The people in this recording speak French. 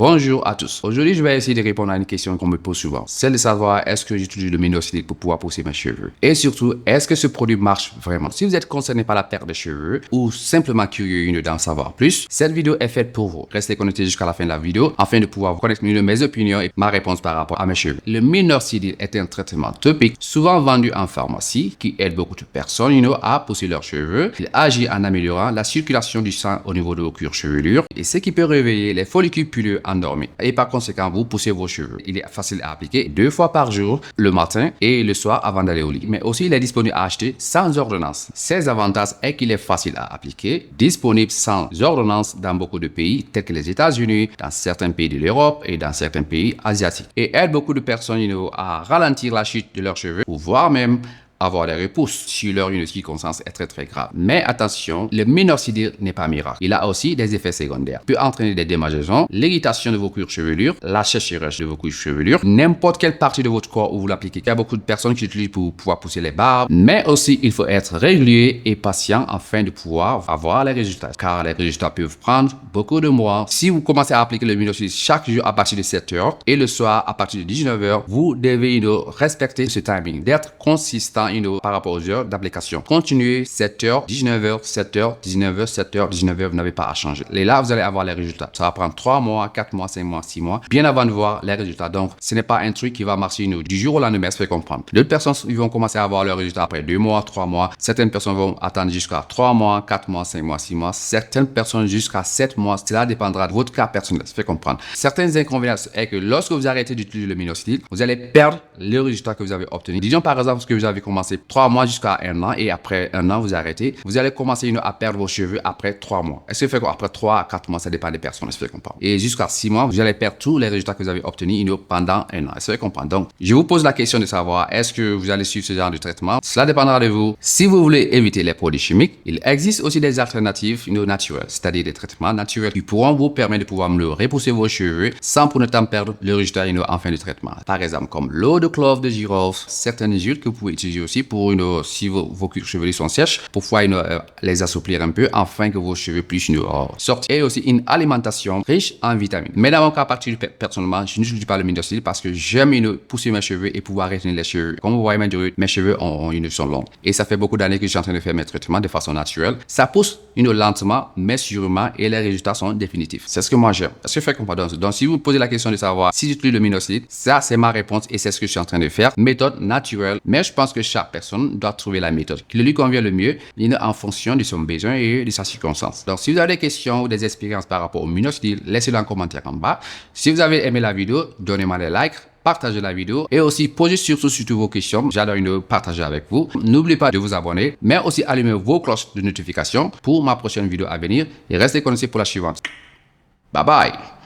Bonjour à tous. Aujourd'hui, je vais essayer de répondre à une question qu'on me pose souvent. Celle de savoir est-ce que j'utilise le minoxidil pour pouvoir pousser mes cheveux? Et surtout, est-ce que ce produit marche vraiment? Si vous êtes concerné par la perte de cheveux ou simplement curieux d'en savoir plus, cette vidéo est faite pour vous. Restez connectés jusqu'à la fin de la vidéo afin de pouvoir vous connaître mieux mes opinions et ma réponse par rapport à mes cheveux. Le minoxidil est un traitement topique souvent vendu en pharmacie qui aide beaucoup de personnes à pousser leurs cheveux. Il agit en améliorant la circulation du sang au niveau de vos cuirs chevelures et ce qui peut réveiller les follicules pileux endormis. Et par conséquent, vous poussez vos cheveux. Il est facile à appliquer 2 fois par jour, le matin et le soir avant d'aller au lit. Mais aussi, il est disponible à acheter sans ordonnance. Ses avantages est qu'il est facile à appliquer, disponible sans ordonnance dans beaucoup de pays tels que les États-Unis, dans certains pays de l'Europe et dans certains pays asiatiques. Et aide beaucoup de personnes à ralentir la chute de leurs cheveux, ou voire même avoir des repousses si leur circonstance est très grave. Mais attention, le minoxidil n'est pas miracle. Il a aussi des effets secondaires. Il peut entraîner des démangeaisons, l'irritation de vos cuirs chevelures, la sécheresse de vos cuirs chevelures, n'importe quelle partie de votre corps où vous l'appliquez. Il y a beaucoup de personnes qui l'utilisent pour pouvoir pousser les barbes. Mais aussi, il faut être régulier et patient afin de pouvoir avoir les résultats. Car les résultats peuvent prendre beaucoup de mois. Si vous commencez à appliquer le minoxidil chaque jour à partir de 7 heures et le soir à partir de 19 heures, vous devez respecter ce timing, d'être consistant par rapport aux heures d'application. Continuez 7h, 19h, 7h, 19h, 7h, 19h, vous n'avez pas à changer. Et là, vous allez avoir les résultats. Ça va prendre 3 mois, 4 mois, 5 mois, 6 mois, bien avant de voir les résultats. Donc, ce n'est pas un truc qui va marcher du jour au lendemain, ça fait comprendre. D'autres personnes, ils vont commencer à avoir leurs résultats après 2 mois, 3 mois. Certaines personnes vont attendre jusqu'à 3 mois, 4 mois, 5 mois, 6 mois. Certaines personnes jusqu'à 7 mois. Cela dépendra de votre cas personnel, ça fait comprendre. Certains inconvénients est que lorsque vous arrêtez d'utiliser le minoxidil, vous allez perdre les résultats que vous avez obtenus. Disons par exemple que vous avez commencé 3 mois jusqu'à 1 an et après 1 an, vous arrêtez. Vous allez commencer à perdre vos cheveux après 3 mois. Est-ce que fait quoi? Après 3 à 4 mois, ça dépend des personnes. Est-ce que vous comprenez? Et jusqu'à 6 mois, vous allez perdre tous les résultats que vous avez obtenus pendant 1 an. Est-ce que vous comprenez? Donc, je vous pose la question de savoir est-ce que vous allez suivre ce genre de traitement? Cela dépendra de vous. Si vous voulez éviter les produits chimiques, il existe aussi des alternatives naturelles, c'est-à-dire des traitements naturels qui pourront vous permettre de pouvoir repousser vos cheveux sans pour autant perdre le résultat en fin de traitement. Par exemple, comme l'eau de clove de girofle, certaines huiles que vous pouvez utiliser aussi pour si vos cuirs chevelus sont sèches, pour pouvoir les assouplir un peu afin que vos cheveux puissent sortir. Et aussi une alimentation riche en vitamines. Mais dans mon cas personnellement, je n'utilise pas le minoxidil parce que j'aime pousser mes cheveux et pouvoir retenir les cheveux. Comme vous voyez, mes cheveux sont longs. Et ça fait beaucoup d'années que je suis en train de faire mes traitements de façon naturelle. Ça pousse lentement, mais sûrement, et les résultats sont définitifs. C'est ce que moi j'aime. Est-ce que fait comprendre? Donc, si vous me posez la question de savoir si j'utilise le minoxidil, ça c'est ma réponse et c'est ce que je suis en train de faire. Méthode naturelle. Mais je pense que chaque personne doit trouver la méthode qui lui convient le mieux en fonction de son besoin et de sa circonstance. Donc, si vous avez des questions ou des expériences par rapport au minoxidil, laissez-le en commentaire en bas. Si vous avez aimé la vidéo, donnez-moi des likes, partagez la vidéo et aussi posez surtout vos questions. J'adore partager avec vous. N'oubliez pas de vous abonner, mais aussi allumer vos cloches de notification pour ma prochaine vidéo à venir et restez connectés pour la suivante. Bye bye!